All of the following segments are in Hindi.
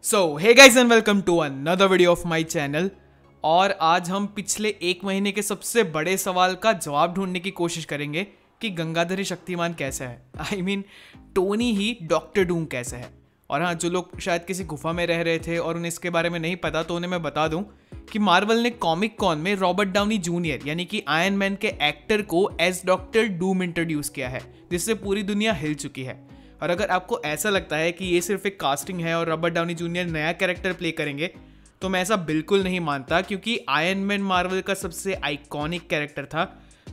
So hey guys and welcome to another video of my channel. और आज हम पिछले एक महीने के सबसे बड़े सवाल का जवाब ढूंढने की कोशिश करेंगे कि गंगाधर शक्तिमान कैसा है। I mean Tony he doctor Doom कैसा है। और हाँ, जो लोग शायद किसी गुफा में रह रहे थे और उन्हें इसके बारे में नहीं पता, तो उन्हें मैं बता दूं कि मार्वल ने कॉमिक कॉन में रॉबर्ट डाउनी जूनियर यानी कि आयरन मैन के एक्टर को एज डॉक्टर डूम इंट्रोड्यूस किया है, जिससे पूरी दुनिया हिल चुकी है। और अगर आपको ऐसा लगता है कि ये सिर्फ एक कास्टिंग है और रॉबर्ट डाउनी जूनियर नया कैरेक्टर प्ले करेंगे, तो मैं ऐसा बिल्कुल नहीं मानता, क्योंकि आयरन मैन मार्वल का सबसे आइकॉनिक कैरेक्टर था।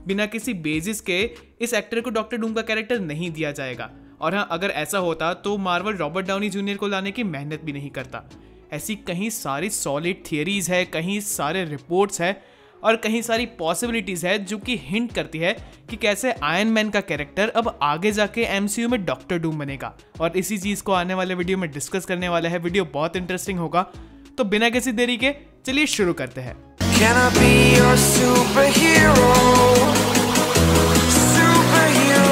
बिना किसी बेसिस के इस एक्टर को डॉक्टर डूम का कैरेक्टर नहीं दिया जाएगा। और हाँ, अगर ऐसा होता तो मार्वल रॉबर्ट डाउनी जूनियर को लाने की मेहनत भी नहीं करता। ऐसी कहीं सारी सॉलिड थियरीज है, कहीं सारे रिपोर्ट्स है और कहीं सारी पॉसिबिलिटीज है जो कि हिंट करती है कि कैसे आयरन मैन का कैरेक्टर अब आगे जाके एमसीयू में डॉक्टर डूम बनेगा। और इसी चीज को आने वाले वीडियो में डिस्कस करने वाला है। वीडियो बहुत इंटरेस्टिंग होगा, तो बिना किसी देरी के चलिए शुरू करते हैं। Can I be your superhero? Superhero.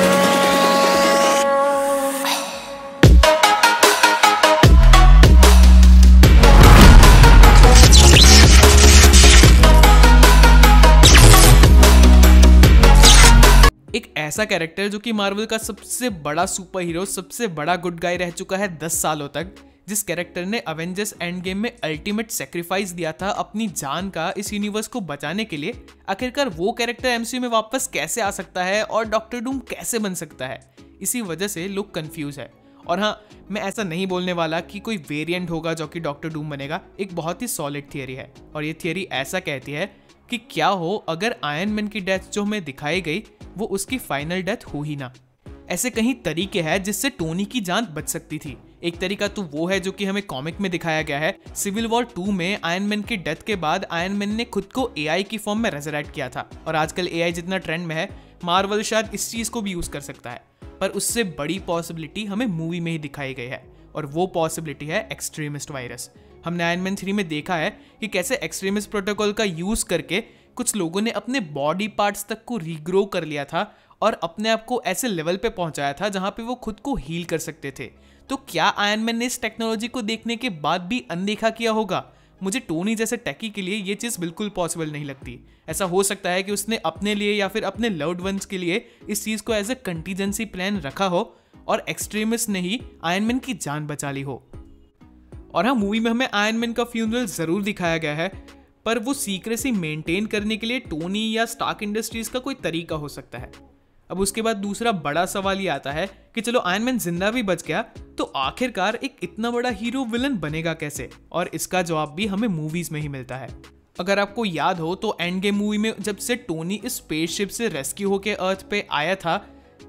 एक ऐसा कैरेक्टर जो कि मार्वल का सबसे बड़ा सुपर हीरो, सबसे बड़ा गुड गाय रह चुका है 10 सालों तक, जिस कैरेक्टर ने अवेंजर्स एंड गेम में अल्टीमेट सेक्रीफाइस दिया था अपनी जान का इस यूनिवर्स को बचाने के लिए, आखिरकार वो कैरेक्टर एमसीयू में वापस कैसे आ सकता है और डॉक्टर डूम कैसे बन सकता है। इसी वजह से लोग कंफ्यूज है। और हाँ, मैं ऐसा नहीं बोलने वाला कि कोई वेरिएंट होगा जो कि डॉक्टर डूम बनेगा। एक बहुत ही सॉलिड थियरी है और ये थियरी ऐसा कहती है कि क्या हो अगर आयरन मैन की डेथ जो हमें दिखाई गई वो उसकी फाइनल डेथ हो ही ना। ऐसे कई तरीके हैं जिससे टोनी की जान बच सकती थी। एक तरीका तो वो है जो कि हमें कॉमिक में दिखाया गया है। सिविल वॉर 2 में आयरन मैन की डेथ के बाद आयरन मैन ने खुद को एआई की फॉर्म में रेजरेक्ट किया था। और आजकल एआई जितना ट्रेंड में है, मार्वल शायद इस चीज को भी यूज कर सकता है। पर उससे बड़ी पॉसिबिलिटी हमें मूवी में ही दिखाई गई है, और वो पॉसिबिलिटी है एक्सट्रीमिस्ट वायरस। हमने आयरन मैन 3 में देखा है कि कैसे एक्सट्रीमिस्ट प्रोटोकॉल का यूज करके कुछ लोगों ने अपने बॉडी पार्ट्स तक को रीग्रो कर लिया था और अपने आप को ऐसे लेवल पे पहुंचाया था जहां पे वो खुद को हील कर सकते थे। तो क्या आयरन मैन ने इस टेक्नोलॉजी को देखने के बाद भी अनदेखा किया होगा? मुझे टोनी जैसे टेकी के लिए ये चीज़ बिल्कुल पॉसिबल नहीं लगती। ऐसा हो सकता है कि उसने अपने लिए या फिर अपने लव्ड वंस के लिए इस चीज़ को एज ए कंटीजेंसी प्लान रखा हो और एक्सट्रीमिस्ट ने ही आयरन मैन की जान बचा ली हो। और हाँ, मूवी में हमें आयरन मैन का फ्यूनरल जरूर दिखाया गया है, पर वो सीक्रेसी मेंटेन करने के लिए टोनी या स्टार्क इंडस्ट्रीज का कोई तरीका हो सकता है। अब उसके बाद दूसरा बड़ा सवाल ये आता है कि चलो आयरन मैन जिंदा भी बच गया, तो आखिरकार एक इतना बड़ा हीरो विलन बनेगा कैसे? और इसका जवाब भी हमें मूवीज में ही मिलता है। अगर आपको याद हो तो एंड गेम मूवी में जब से टोनी इस स्पेसशिप से रेस्क्यू होके अर्थ पे आया था,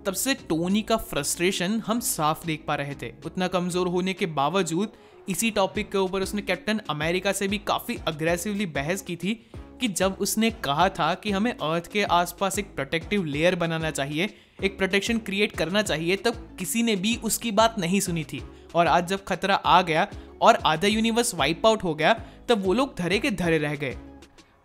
तब से टोनी का फ्रस्ट्रेशन हम साफ देख पा रहे थे। उतना कमजोर होने के बावजूद इसी टॉपिक के ऊपर उसने कैप्टन अमेरिका से भी काफी अग्रेसिवली बहस की थी कि जब उसने कहा था कि हमें अर्थ के आसपास एक प्रोटेक्टिव लेयर बनाना चाहिए, एक प्रोटेक्शन क्रिएट करना चाहिए, तब किसी ने भी उसकी बात नहीं सुनी थी। और आज जब खतरा आ गया और आधा यूनिवर्स वाइप आउट हो गया, तब वो लोग धरे के धरे रह गए।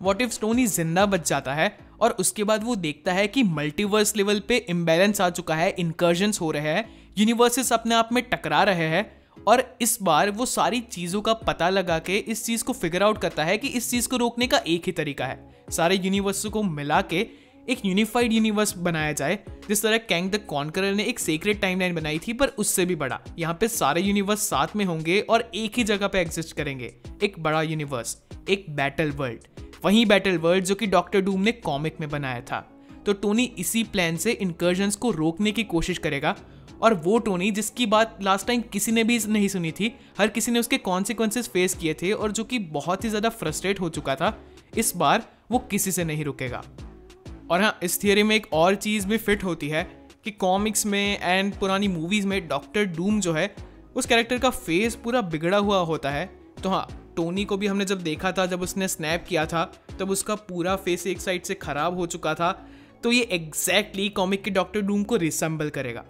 व्हाट इफ टोनी जिंदा बच जाता है और उसके बाद वो देखता है कि मल्टीवर्स लेवल पे इम्बैलेंस आ चुका है, इनकर्जन्स हो रहे हैं, यूनिवर्सेस अपने आप में टकरा रहे हैं, और इस बार वो सारी चीजों का पता लगा के इस चीज को फिगर आउट करता है कि इस चीज को रोकने का एक ही तरीका है, सारे यूनिवर्स को मिला के एक यूनिफाइड यूनिवर्स बनाया जाए। जिस तरह कैंग द कॉन्करर ने एक सीक्रेट टाइमलाइन बनाई थी, पर उससे भी बड़ा। यहाँ पे सारे यूनिवर्स साथ में होंगे और एक ही जगह पे एग्जिस्ट करेंगे, एक बड़ा यूनिवर्स, एक बैटल वर्ल्ड। वही बैटल वर्ल्ड जो कि डॉक्टर डूम ने कॉमिक में बनाया था। तो टोनी इसी प्लान से इनकर्जन्स को रोकने की कोशिश करेगा, और वो टोनी जिसकी बात लास्ट टाइम किसी ने भी नहीं सुनी थी, हर किसी ने उसके कॉन्सिक्वेंसेस फेस किए थे और जो कि बहुत ही ज्यादा फ्रस्ट्रेट हो चुका था, इस बार वो किसी से नहीं रुकेगा। और हाँ, इस थियरी में एक और चीज भी फिट होती है कि कॉमिक्स में एंड पुरानी मूवीज में डॉक्टर डूम जो है, उस कैरेक्टर का फेस पूरा बिगड़ा हुआ होता है। तो हाँ, टोनी को भी हमने जब देखा था, जब उसने स्नैप किया था, तब उसका पूरा फेस एक साइड से खराब हो चुका था। तो ये एग्जैक्टली कॉमिक के डॉक्टर डूम को रिसेंबल करेगा।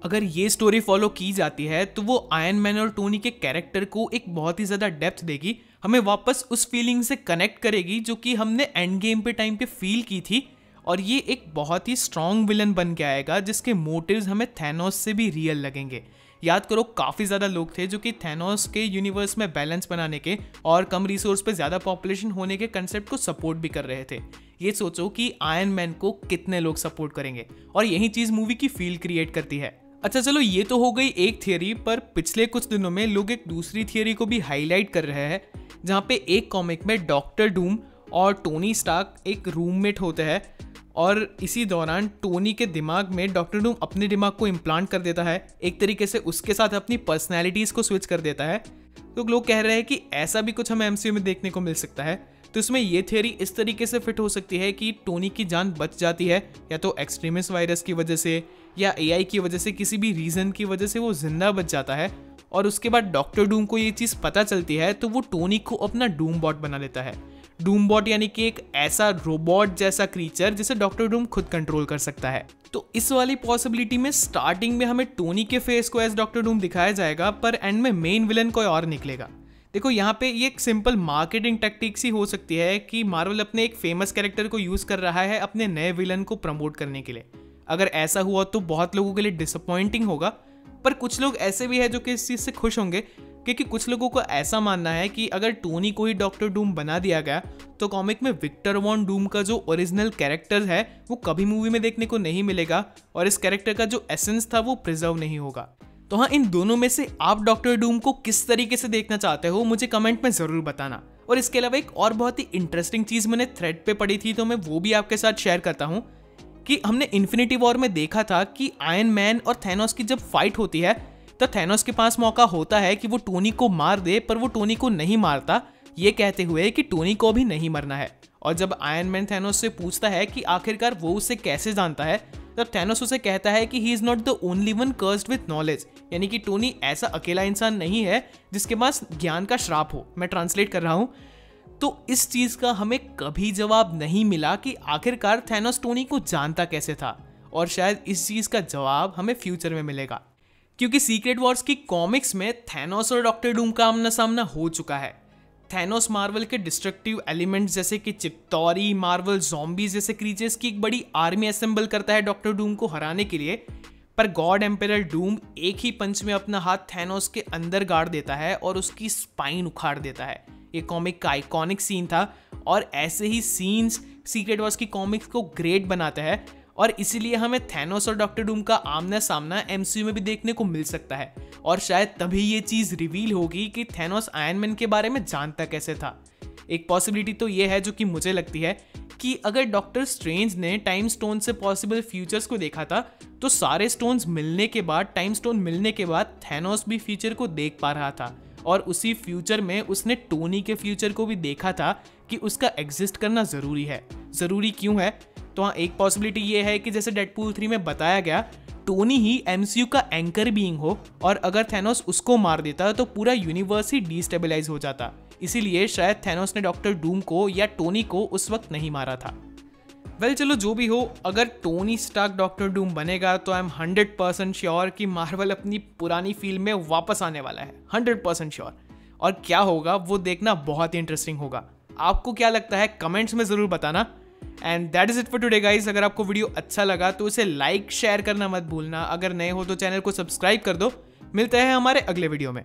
अगर ये स्टोरी फॉलो की जाती है तो वो आयरन मैन और टोनी के कैरेक्टर को एक बहुत ही ज्यादा डेप्थ देगी, हमें वापस उस फीलिंग से कनेक्ट करेगी जो कि हमने एंड गेम पे टाइम पे फील की थी। और ये एक बहुत ही स्ट्रॉन्ग विलन बन के आएगा जिसके मोटिव्स हमें थैनोस से भी रियल लगेंगे। याद करो काफ़ी ज़्यादा लोग थे जो कि थैनोस के यूनिवर्स में बैलेंस बनाने के और कम रिसोर्स पे ज़्यादा पॉपुलेशन होने के कंसेप्ट को सपोर्ट भी कर रहे थे। ये सोचो कि आयरन मैन को कितने लोग सपोर्ट करेंगे, और यही चीज़ मूवी की फील क्रिएट करती है। अच्छा चलो, ये तो हो गई एक थियरी, पर पिछले कुछ दिनों में लोग एक दूसरी थियरी को भी हाईलाइट कर रहे हैं, जहाँ पे एक कॉमिक में डॉक्टर डूम और टोनी स्टार्क एक रूममेट होते हैं, और इसी दौरान टोनी के दिमाग में डॉक्टर डूम अपने दिमाग को इम्प्लांट कर देता है, एक तरीके से उसके साथ अपनी पर्सनैलिटीज़ को स्विच कर देता है। तो लोग कह रहे हैं कि ऐसा भी कुछ हमें एमसीयू में देखने को मिल सकता है। तो इसमें ये थियरी इस तरीके से फिट हो सकती है कि टोनी की जान बच जाती है, या तो एक्सट्रीमिस्ट वायरस की वजह से या एआई की वजह से, किसी भी रीज़न की वजह से वो जिंदा बच जाता है, और उसके बाद डॉक्टर डूम को ये चीज़ पता चलती है तो वो टोनी को अपना डूम बॉट बना लेता है। डूम बॉट यानी कि एक ऐसा रोबोट जैसा क्रीचर जिसे डॉक्टर डूम खुद कंट्रोल कर सकता है। तो इस वाली पॉसिबिलिटी में स्टार्टिंग में हमें टोनी के फेस को एज डॉक्टर डूम दिखाया जाएगा, पर एंड में मेन विलन कोई और निकलेगा। देखो यहाँ पे ये एक सिंपल मार्केटिंग टेक्टिक्स ही हो सकती है कि मार्वल अपने एक फेमस कैरेक्टर को यूज़ कर रहा है अपने नए विलन को प्रमोट करने के लिए। अगर ऐसा हुआ तो बहुत लोगों के लिए डिसअपॉइंटिंग होगा, पर कुछ लोग ऐसे भी हैं जो कि इस चीज़ से खुश होंगे, क्योंकि कुछ लोगों को ऐसा मानना है कि अगर टोनी को ही डॉक्टर डूम बना दिया गया तो कॉमिक में विक्टर वॉन डूम का जो ओरिजिनल कैरेक्टर है वो कभी मूवी में देखने को नहीं मिलेगा, और इस कैरेक्टर का जो एसेंस था वो प्रिजर्व नहीं होगा। तो हाँ, इन दोनों में से आप डॉक्टर डूम को किस तरीके से देखना चाहते हो मुझे कमेंट में ज़रूर बताना। और इसके अलावा एक और बहुत ही इंटरेस्टिंग चीज़ मैंने थ्रेड पे पढ़ी थी, तो मैं वो भी आपके साथ शेयर करता हूँ कि हमने इन्फिनिटी वॉर में देखा था कि आयरन मैन और थैनोस की जब फाइट होती है तो थैनोस के पास मौका होता है कि वो टोनी को मार दे, पर वो टोनी को नहीं मारता, ये कहते हुए कि टोनी को भी नहीं मरना है। और जब आयरन मैन थैनोस से पूछता है कि आखिरकार वो उसे कैसे जानता है, तब थैनोस उसे कहता है कि he is not the only one cursed with knowledge, यानी कि टोनी ऐसा अकेला इंसान नहीं है जिसके पास ज्ञान का श्राप हो। मैं ट्रांसलेट कर रहा हूँ। तो इस चीज़ का हमें कभी जवाब नहीं मिला कि आखिरकार थैनोस टोनी को जानता कैसे था, और शायद इस चीज़ का जवाब हमें फ्यूचर में मिलेगा, क्योंकि सीक्रेट वॉर्स की कॉमिक्स में थैनोस और डॉक्टर डूम का आमना सामना हो चुका है। थैनोस मार्वल के डिस्ट्रक्टिव एलिमेंट्स जैसे कि चिप्तौरी, मार्वल ज़ॉम्बीज जैसे क्रीचर्स की एक बड़ी आर्मी असेंबल करता है डॉक्टर डूम को हराने के लिए, पर गॉड एम्परर डूम एक ही पंच में अपना हाथ थैनोस के अंदर गाड़ देता है और उसकी स्पाइन उखाड़ देता है। ये कॉमिक का आइकॉनिक सीन था, और ऐसे ही सीन्स सीक्रेट वॉर्स की कॉमिक्स को ग्रेट बनाते हैं, और इसीलिए हमें थैनोस और डॉक्टर डूम का आमना सामना एमसीयू में भी देखने को मिल सकता है। और शायद तभी ये चीज़ रिवील होगी कि थैनोस आयरन मैन के बारे में जानता कैसे था। एक पॉसिबिलिटी तो ये है जो कि मुझे लगती है कि अगर डॉक्टर स्ट्रेंज ने टाइम स्टोन से पॉसिबल फ्यूचर्स को देखा था, तो सारे स्टोन्स मिलने के बाद, टाइम स्टोन मिलने के बाद थैनोस भी फ्यूचर को देख पा रहा था, और उसी फ्यूचर में उसने टोनी के फ्यूचर को भी देखा था कि उसका एग्जिस्ट करना ज़रूरी है। ज़रूरी क्यों है? तो हाँ, एक पॉसिबिलिटी ये है कि जैसे डेडपूल 3 में बताया गया, टोनी ही एमसीयू का एंकर बीइंग हो, और अगर थैनोस उसको मार देता तो पूरा यूनिवर्स ही डिस्टेबलाइज हो जाता। इसीलिए शायद थैनोस ने डॉक्टर डूम को या टोनी को उस वक्त नहीं मारा था। वेल चलो, जो भी हो, अगर टोनी स्टार्क डॉक्टर डूम बनेगा तो आई एम 100% श्योर कि मार्वल अपनी पुरानी फील्ड में वापस आने वाला है। 100% श्योर। और क्या होगा वो देखना बहुत ही इंटरेस्टिंग होगा। आपको क्या लगता है कमेंट्स में ज़रूर बताना। And that is it for today guys. अगर आपको वीडियो अच्छा लगा तो इसे लाइक शेयर करना मत भूलना। अगर नए हो तो चैनल को सब्सक्राइब कर दो। मिलते हैं हमारे अगले वीडियो में।